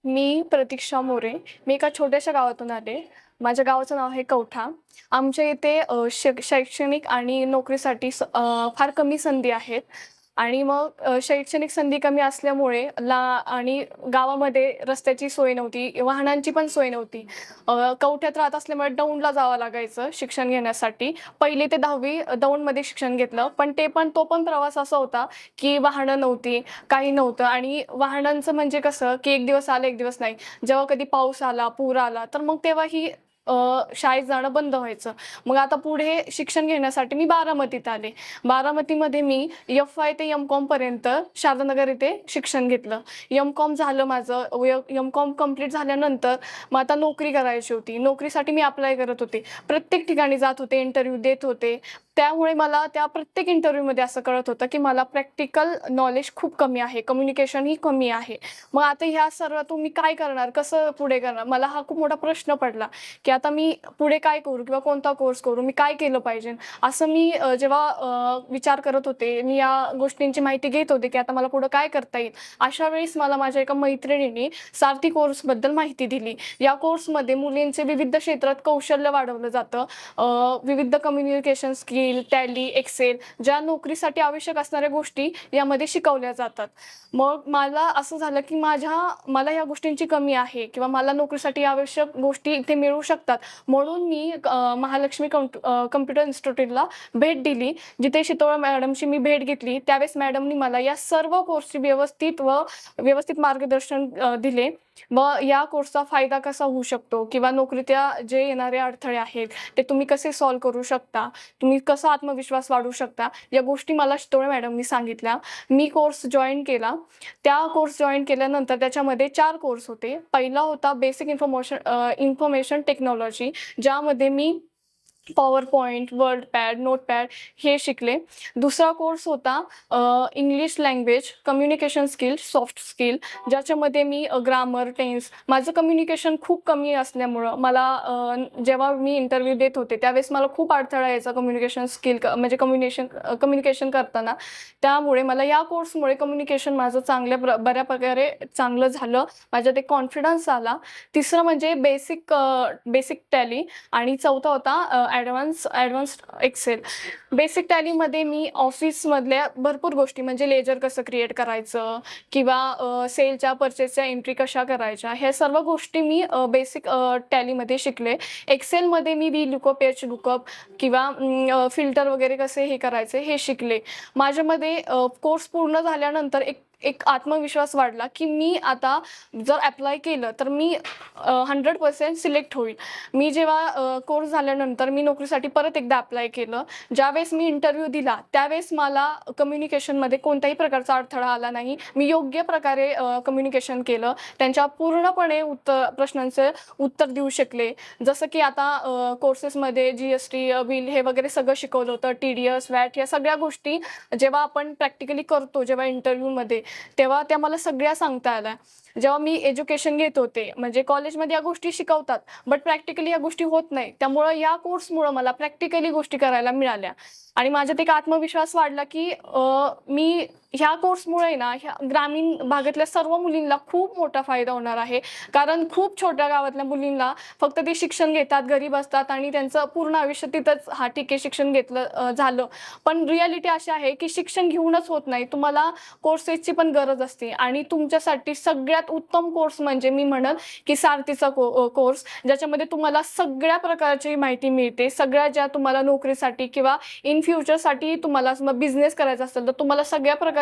मी प्रतीक्षा मोरे. मी एका छोट्याशा गावातून आले. माझ्या गावाचं नाव आहे कवठा. आमच्या इथे शैक्षणिक आणि नोकरीसाठी फार कमी संधी आहेत आणि मग शैक्षणिक संधी कमी असल्यामुळे आणि गावामध्ये रस्त्याची सोय नव्हती, वाहनांची पण सोय नव्हती. कवठ्यात राहत असल्यामुळे दौंडला जावं लागायचं शिक्षण घेण्यासाठी. 1ली ते 10वी दौंडमध्ये शिक्षण घेतलं. पण तो पण प्रवास असा होता, की वाहनं नव्हती, काही नव्हतं आणि वाहनांचं म्हणजे कसं, की एक दिवस आलं, एक दिवस नाही. जेव्हा कधी पाऊस आला, पूर आला, तर मग तेव्हा अ, शाळेत जाणं बंद व्हायचं. मग आता पुढे शिक्षण घेण्यासाठी मी बारामतीत आले. बारामतीमध्ये मी एफ-वाय ते एम-कॉमपर्यंत शारदानगर इथे शिक्षण घेतलं. एम-कॉम झालं माझं. एम-कॉम कंप्लीट झाल्यानंतर मग आता नोकरी करायची होती. नोकरीसाठी मी अप्लाय करत होते. प्रत्येक ठिकाणी जात होते, इंटरव्ह्यू देत होते. त्यामुळे मला त्या प्रत्येक इंटरव्ह्यूमध्ये असं कळत होतं, की मला प्रॅक्टिकल नॉलेज खूप कमी आहे, कम्युनिकेशनही कमी आहे. मग आता ह्या सर्वातून मी काय करणार? कसं पुढे करणार? मला हा खूप मोठा प्रश्न पडला, की आता मी पुढे काय करू किंवा कोणता कोर्स करू? मी काय केलं पाहिजे? असं मी जेव्हा विचार करत होते, मी या गोष्टींची माहिती घेत होते, की आता मला पुढं काय करता येईल? अशा वेळेस मला माझ्या एका मैत्रिणीने सारथी कोर्सबद्दल माहिती दिली. या कोर्समध्ये मुलींचे विविध क्षेत्रात कौशल्य वाढवलं जातं. विविध कम्युनिकेशन स्किल, टॅली, एक्सेल ज्या नोकरीसाठी आवश्यक असणाऱ्या गोष्टी यामध्ये शिकवल्या जातात. मग मला असं झालं, की मला ह्या गोष्टींची कमी आहे किंवा मला नोकरीसाठी आवश्यक गोष्टी इथे मिळू शकतात. म्हणून मी महालक्ष्मी कॉम्प्युटर इन्स्टिट्यूटला भेट दिली. जिथे शितोळे मॅडमची मी भेट घेतली. त्यावेळेस मॅडमनी मला या सर्व कोर्सचे व्यवस्थित मार्गदर्शन दिले. मग या कोर्सचा फायदा कसा होऊ शकतो किंवा नोकरीच्या जे येणारे अडथळे आहेत, ते तुम्ही कसे सॉल्व्ह करू शकता, तुम्ही कसा आत्मविश्वास वाढवू शकता, या गोष्टी मला शितोळे मॅडमनी सांगितल्या. मी कोर्स जॉइन केला. त्या कोर्स जॉइन केल्यानंतर त्याच्यामध्ये 4 कोर्स होते. पहिला होता बेसिक इन्फॉर्मेशन टेक्नॉलॉजी, ज्यामध्ये मी पॉवरपॉइंट, वर्डपॅड, नोटपॅड हे शिकले. दुसरा कोर्स होता English language, communication skill, soft skill, ज्याच्यामध्ये मी ग्रामर, टेन्स माझं कम्युनिकेशन खूप कमी असल्यामुळं मला जेव्हा मी इंटरव्ह्यू देत होते, त्यावेळेस मला खूप अडथळा यायचा कम्युनिकेशन स्किल म्हणजे कम्युनिकेशन करताना. त्यामुळे मला या कोर्समुळे कम्युनिकेशन माझं बऱ्या प्रकारे चांगलं झालं. माझ्यात एक कॉन्फिडन्स आला. तिसरं म्हणजे बेसिक टॅली आणि चौथा होता ॲडव्हान्स्ड एक्सेल. बेसिक टॅलीमध्ये मी ऑफिसमधल्या भरपूर गोष्टी म्हणजे लेजर कसं क्रिएट करायचं किंवा सेलच्या, परचेसच्या एंट्री कशा करायच्या, ह्या सर्व गोष्टी मी बेसिक टॅलीमध्ये शिकले. एक्सेलमध्ये मी VLOOKUP, HLOOKUP किंवा फिल्टर वगैरे कसे हे करायचे हे शिकले. माझ्यामध्ये कोर्स पूर्ण झाल्यानंतर एक एक आत्मविश्वास वाढला, की मी आता जर ॲप्लाय केलं तर मी 100% सिलेक्ट होईल. मी जेव्हा कोर्स झाल्यानंतर मी नोकरीसाठी परत एकदा अप्लाय केलं. ज्यावेळेस मी इंटरव्ह्यू दिला, त्यावेळेस मला कम्युनिकेशनमध्ये कोणत्याही प्रकारचा अडथळा आला नाही. मी योग्य प्रकारे कम्युनिकेशन केलं. त्यांच्या पूर्णपणे प्रश्नांचे उत्तर देऊ शकले. जसं की आता कोर्सेसमध्ये GST, बिल हे वगैरे सगळं शिकवलं होतं. TDS, वॅट या सगळ्या गोष्टी जेव्हा आपण प्रॅक्टिकली करतो, जेव्हा इंटरव्ह्यूमध्ये, तेव्हा त्या मला सगळ्या सांगता आल्या. जेव्हा मी एज्युकेशन घेत होते, म्हणजे कॉलेजमध्ये या गोष्टी शिकवतात, बट प्रॅक्टिकली या गोष्टी होत नाही. त्यामुळं या कोर्समुळं मला प्रॅक्टिकली गोष्टी करायला मिळाल्या आणि माझ्यात एक आत्मविश्वास वाढला, की मी ह्या कोर्समुळे ना ह्या ग्रामीण भागातल्या सर्व मुलींना खूप मोठा फायदा होणार आहे. कारण खूप छोट्या गावातल्या मुलींना फक्त ते शिक्षण घेतात, घरी बसतात आणि त्यांचं पूर्ण आयुष्य तिथंच, "हां, ठीक आहे, शिक्षण घेतलं झालं." पण रिॲलिटी अशी आहे, की शिक्षण घेऊनच होत नाही. तुम्हाला कोर्सेसची पण गरज असते आणि तुमच्यासाठी सगळ्यात उत्तम कोर्स म्हणजे मी म्हणेल, की सारथीचा कोर्स, ज्याच्यामध्ये तुम्हाला सगळ्या प्रकारची माहिती मिळते. सगळ्या ज्या तुम्हाला नोकरीसाठी किंवा इन फ्युचरसाठी तुम्हाला बिझनेस करायचा असेल, तर तुम्हाला सगळ्या प्रकारची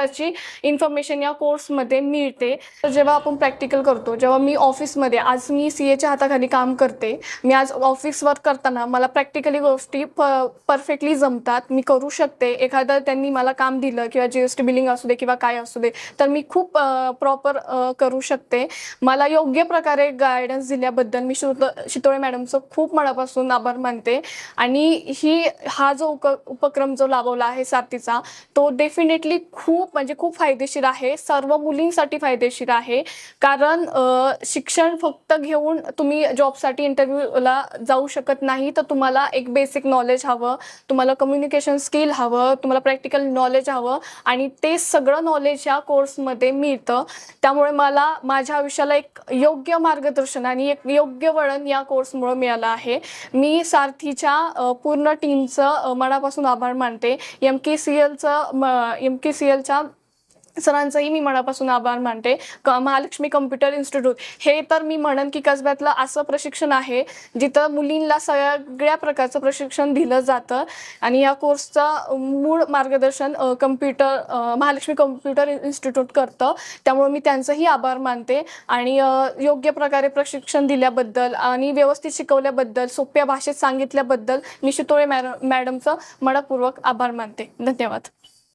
इन्फॉर्मेशन या कोर्समध्ये मिळते. तर जेव्हा आपण प्रॅक्टिकल करतो, जेव्हा मी ऑफिसमध्ये आज मी CAच्या हाताखाली काम करते. मी आज ऑफिस वर्क करताना मला प्रॅक्टिकली गोष्टी परफेक्टली जमतात. मी करू शकते. एखादं त्यांनी मला काम दिलं किंवा GST बिलिंग असू दे किंवा काय असू दे, तर मी खूप प्रॉपर करू शकते. मला योग्य प्रकारे गाईडन्स दिल्याबद्दल मी शितोळे मॅडमचं खूप मनापासून आभार मानते आणि हा जो उपक्रम जो राबवला आहे सारथीचा, तो डेफिनेटली खूप म्हणजे खूप फायदेशीर आहे. सर्व मुलींसाठी फायदेशीर आहे. कारण शिक्षण फक्त घेऊन तुम्ही जॉबसाठी इंटरव्ह्यूला जाऊ शकत नाही. तर तुम्हाला एक बेसिक नॉलेज हवं, तुम्हाला कम्युनिकेशन स्किल हवं, तुम्हाला प्रॅक्टिकल नॉलेज हवं आणि ते सगळं नॉलेज या कोर्समध्ये मिळतं. त्यामुळे मला माझ्या आयुष्याला एक योग्य मार्गदर्शन आणि एक योग्य वळण या कोर्समुळे मिळालं आहे. मी सारथीच्या पूर्ण टीमचं मनापासून आभार मानते. MKCLच्या सरांचाही मी मनापासून आभार मानते. महालक्ष्मी कम्प्युटर इन्स्टिट्यूट हे तर मी म्हणेन की कसब्यातलं असं प्रशिक्षण आहे जिथं मुलींना सगळ्या प्रकारचं प्रशिक्षण दिलं जातं आणि या कोर्सचं मूळ मार्गदर्शन महालक्ष्मी कम्प्युटर इन्स्टिट्यूट करतं. त्यामुळे मी त्यांचंही आभार मानते आणि योग्य प्रकारे प्रशिक्षण दिल्याबद्दल आणि व्यवस्थित शिकवल्याबद्दल, सोप्या भाषेत सांगितल्याबद्दल मी शितोळे मॅडमचं मनपूर्वक आभार मानते. धन्यवाद.